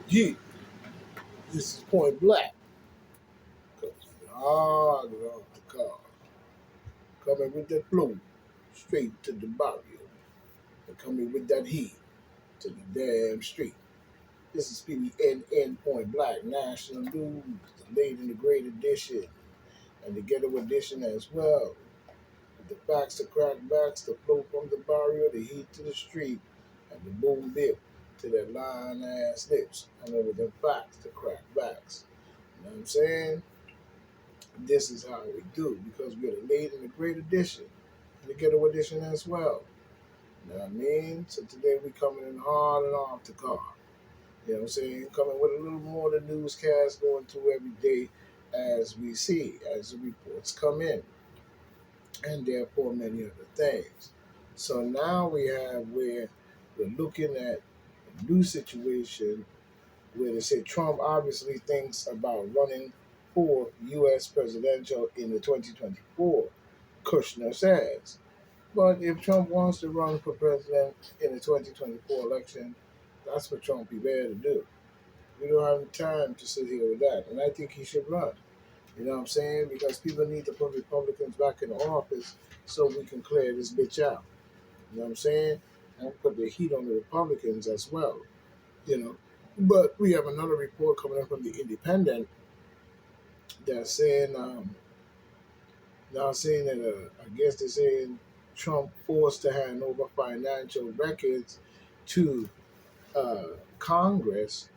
Yeah, this is point black. Hard on the car. Coming with that flow straight to the barrio. And coming with that heat to the damn street. This is PBNN Point Black National News, the late and the great edition, and the ghetto edition as well. With the facts, the crackbacks, the flow from the barrio, the heat to the street, and the boom bip to that line ass lips. I know with the facts, the crackbacks. You know what I'm saying? This is how we do because we're the late and the great edition, and the ghetto edition as well. You know what I mean? So today we coming in hard and off the car. You know what I'm saying? Coming with a little more of the newscast going through every day as we see, as the reports come in, and therefore many other things. So now we have where we're looking at a new situation where they say Trump obviously thinks about running for U.S. presidential in the 2024, Kushner says. But if Trump wants to run for president in the 2024 election, that's what Trump be there to do. We don't have time to sit here with that. And I think he should run. You know what I'm saying? Because people need to put Republicans back in office so we can clear this bitch out. You know what I'm saying? And put the heat on the Republicans as well. You know. But we have another report coming in from the Independent that's saying now saying that I guess they're saying Trump forced to hand over financial records to Congress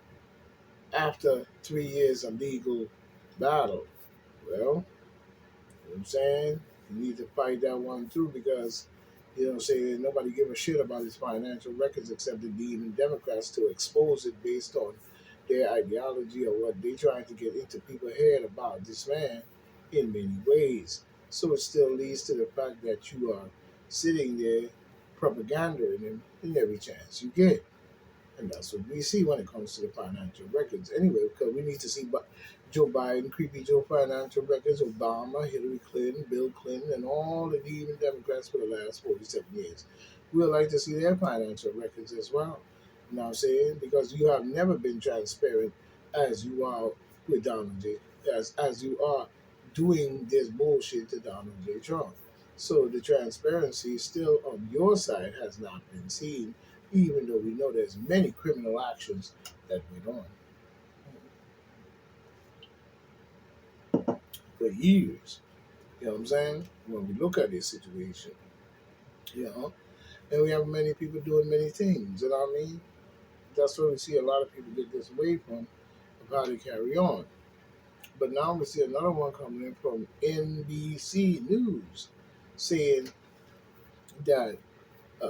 after 3 years of legal battle. Well, you know what I'm saying? You need to fight that one too because, you know what I'm saying, nobody give a shit about his financial records except the demon Democrats to expose it based on their ideology or what they're trying to get into people's head about this man in many ways. So it still leads to the fact that you are sitting there propaganda him in every chance you get. And that's what we see when it comes to the financial records. Anyway, because we need to see Joe Biden, creepy Joe financial records, Obama, Hillary Clinton, Bill Clinton, and all the even Democrats for the last 47 years. We would like to see their financial records as well. You know what I'm saying? Because you have never been transparent as you are with Donald J. As you are doing this bullshit to Donald J. Trump. So the transparency still on your side has not been seen even though we know there's many criminal actions that went on for years. You know what I'm saying? When we look at this situation, you know, and we have many people doing many things. You know what I mean? That's where we see a lot of people get this away from of how they carry on. But now we see another one coming in from NBC News saying that uh,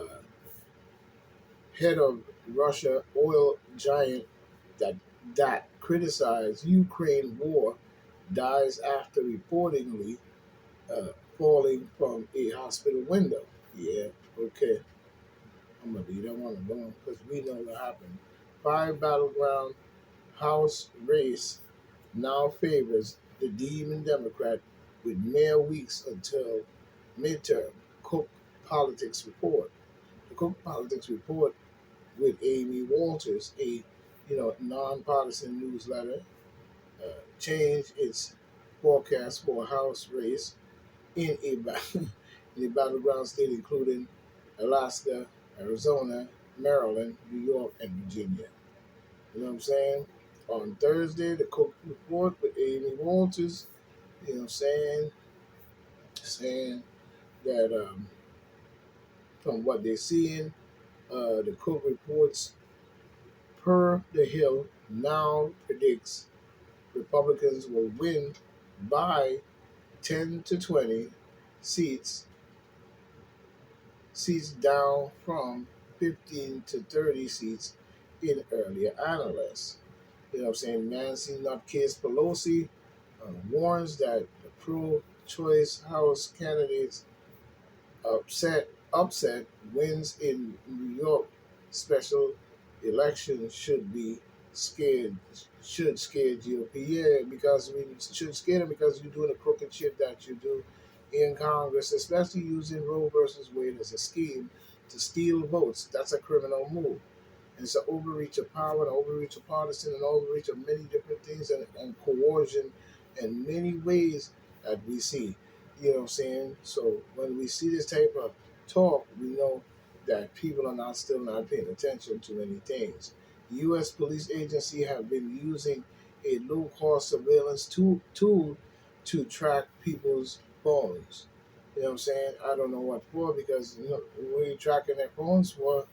head of Russia oil giant that criticized Ukraine war dies after reportedly falling from a hospital window. Yeah, okay. I'm gonna leave that one alone because we know what happened. Five battleground House race now favors the demon Democrat with mere weeks until midterm. Cook Politics Report. The Cook Politics Report with Amy Walters, a nonpartisan newsletter, changed its forecast for a House race in a, in a battleground state including Alaska, Arizona, Maryland, New York, and Virginia. You know what I'm saying? On Thursday, the Cook Report with Amy Walters, you know what I'm saying that from what they're seeing, the Cook Reports per the Hill now predicts Republicans will win by 10 to 20 seats, seats down from 15 to 30 seats in earlier analysts. You know what I'm saying? Nancy Nutcase Pelosi warns that the pro-choice House candidates upset wins in New York special elections should scare GOP. Yeah, because we should scare them because you're doing the crooked shit that you do in Congress, especially using Roe versus Wade as a scheme to steal votes. That's a criminal move. And it's an overreach of power, an overreach of partisan, an overreach of many different things, and coercion in many ways that we see. You know what I'm saying? So when we see this type of talk, we know that people are not still not paying attention to many things. The U.S. police agency have been using a low-cost surveillance tool to track people's phones. You know what I'm saying? I don't know what for, because when you're tracking their phones for,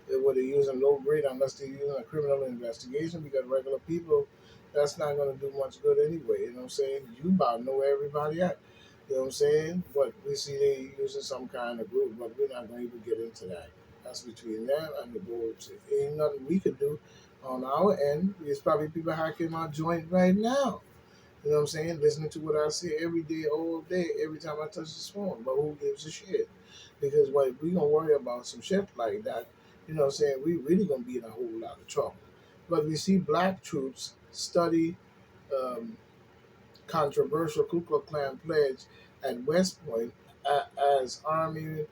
whether they're using low grade, unless they're using a criminal investigation, because regular people, that's not going to do much good anyway. You know what I'm saying? You about to know where everybody at. You know what I'm saying? But we see they using some kind of group, but we're not going to even get into that. That's between them and the boards. Ain't nothing we could do on our end. There's probably people hacking my joint right now. You know what I'm saying? Listening to what I say every day, all day, every time I touch this phone. But who gives a shit? Because what if we gonna worry about some shit like that, you know what I'm saying, we really gonna be in a whole lot of trouble. But we see black troops study um, controversial Ku Klux Klan pledge at West Point, as Army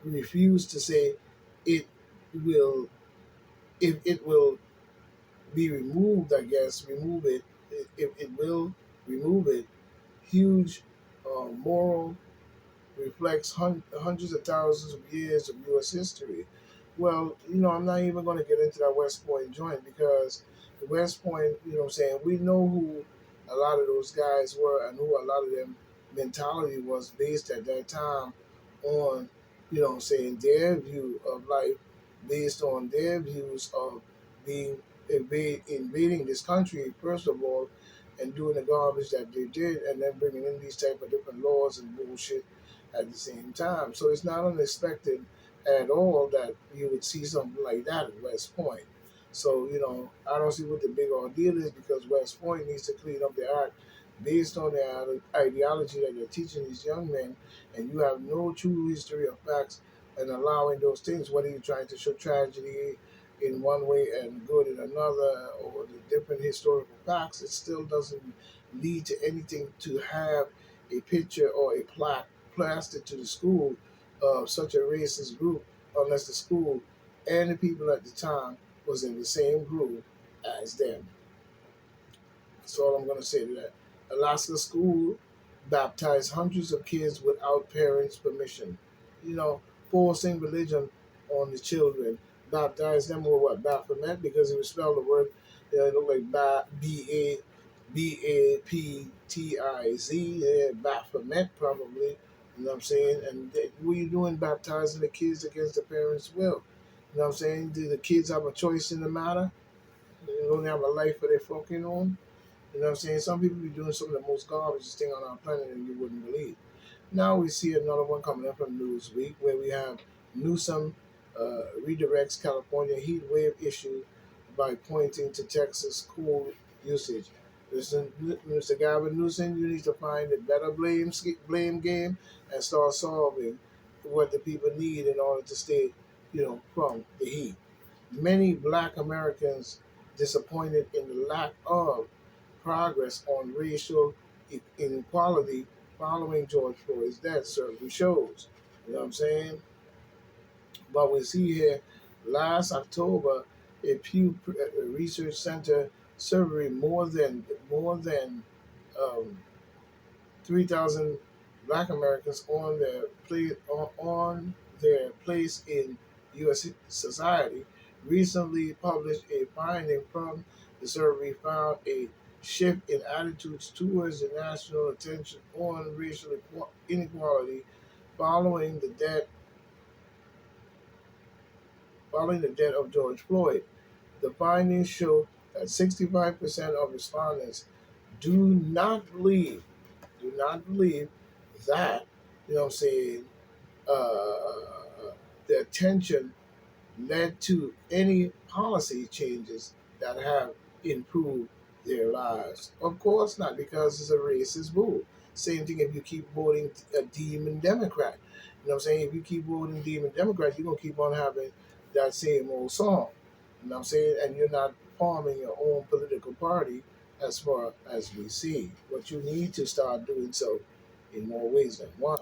refused to say it will, if it will be removed, I guess, remove it, if it will remove it. Huge moral reflects hundreds of thousands of years of U.S. history. Well, I'm not even going to get into that West Point joint, because the West Point, what I'm saying, we know who a lot of those guys were and who a lot of them mentality was based at that time on, what I'm saying, their view of life, based on their views of being invading this country, first of all, and doing the garbage that they did, and then bringing in these type of different laws and bullshit at the same time. So it's not unexpected at all that you would see something like that at West Point. So, I don't see what the big ordeal is, because West Point needs to clean up their act based on their ideology that they're teaching these young men, and you have no true history of facts and allowing those things, whether you're trying to show tragedy in one way and good in another, or the different historical facts, it still doesn't lead to anything to have a picture or a plaque plastered to the school of such a racist group, unless the school and the people at the time was in the same group as them. That's all I'm going to say to that. Alaska school baptized hundreds of kids without parents' permission. You know, forcing religion on the children. Baptized them with what? Baphomet, because it was spelled the word, it looked like Baptiz, yeah, Baphomet probably. You know what I'm saying? And what are you doing baptizing the kids against the parents' will? You know what I'm saying? Do the kids have a choice in the matter? They don't have a life for their fucking own? You know what I'm saying? Some people be doing some of the most garbage thing on our planet and you wouldn't believe. Now we see another one coming up from Newsweek, where we have Newsom redirects California heat wave issue by pointing to Texas school usage. Listen, Mr. Gavin Newsom, you need to find a better blame game and start solving what the people need in order to stay, from the heat. Many Black Americans disappointed in the lack of progress on racial inequality following George Floyd's death certainly shows. You know what I'm saying? But we see here, last October, a Pew Research Center surveyed more than um, 3,000 Black Americans on their place in U.S. society. Recently published a finding from the survey found a shift in attitudes towards the national attention on racial inequality following the death following the death of George Floyd. The findings show that 65% of respondents do not believe do not believe that, what I'm saying, the attention led to any policy changes that have improved their lives. Of course not, because it's a racist vote. Same thing if you keep voting a demon Democrat. You know what I'm saying? If you keep voting demon Democrat, you're going to keep on having that same old song. You know what I'm saying? And you're not forming your own political party as far as we see. But you need to start doing so in more ways than one.